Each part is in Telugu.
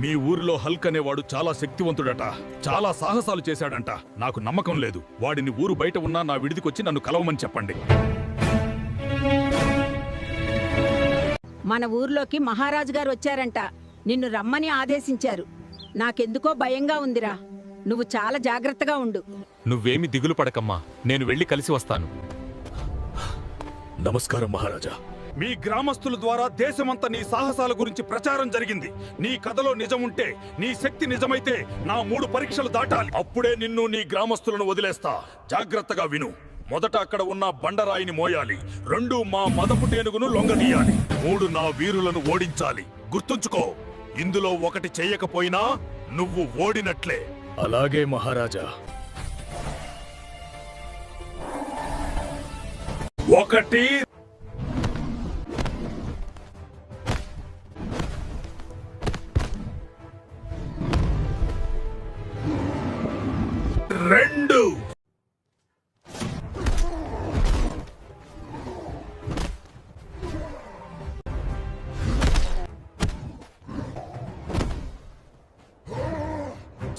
మీ ఊరిలో హల్క్ అనేవాడు చాలా శక్తివంతుడట, చాలా సాహసాలు చేశాడంట. నాకు నమ్మకం లేదు. వాడిని ఊరు బయట ఉన్నా నా విడిదికొచ్చి నన్ను కలవమని చెప్పండి. మన ఊర్లోకి మహారాజు గారు వచ్చారంట. నిన్ను రమ్మని ఆదేశించారు. నాకెందుకో భయంగా ఉందిరా. నువ్వు చాలా జాగ్రత్తగా ఉండు. నువ్వేమి దిగులు పడకమ్మా, నేను వెళ్ళి కలిసి వస్తాను. నమస్కారం మహారాజా. మీ గ్రామస్తుల ద్వారా దేశమంతా నీ సాహసాల గురించి ప్రచారం జరిగింది. నీ కథలో నిజముంటే, నీ శక్తి నిజమైతే నా 3 పరీక్షలు దాటాలి. అప్పుడే నిన్ను నీ గ్రామస్తులను వదిలేస్తా. జాగ్రత్తగా విను. మొదట అక్కడ ఉన్న బండరాయిని మోయాలి. 2 మా మదపు టేనుగును లొంగదీయాలి. 3 నా వీరులను ఓడించాలి. గుర్తుంచుకో, ఇందులో ఒకటి చెయ్యకపోయినా నువ్వు ఓడినట్లే. అలాగే మహారాజా. 1 2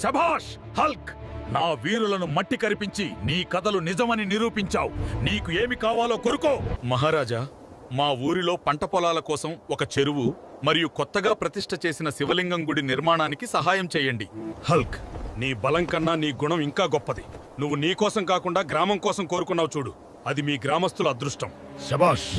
శభాష్ హల్క్! నా వీరులను మట్టి కరిపించి నీ కథలు నిజమని నిరూపించావు. నీకు ఏమి కావాలో కొరుకో. మహారాజా, మా ఊరిలో పంట పొలాల కోసం ఒక చెరువు మరియు కొత్తగా ప్రతిష్ఠ చేసిన శివలింగం గుడి నిర్మాణానికి సహాయం చేయండి. హల్క్, నీ బలం కన్నా నీ గుణం ఇంకా గొప్పది. నువ్వు నీ కోసం కాకుండా గ్రామం కోసం కోరుకున్నావు చూడు. అది మీ గ్రామస్తుల అదృష్టం. శభాష్.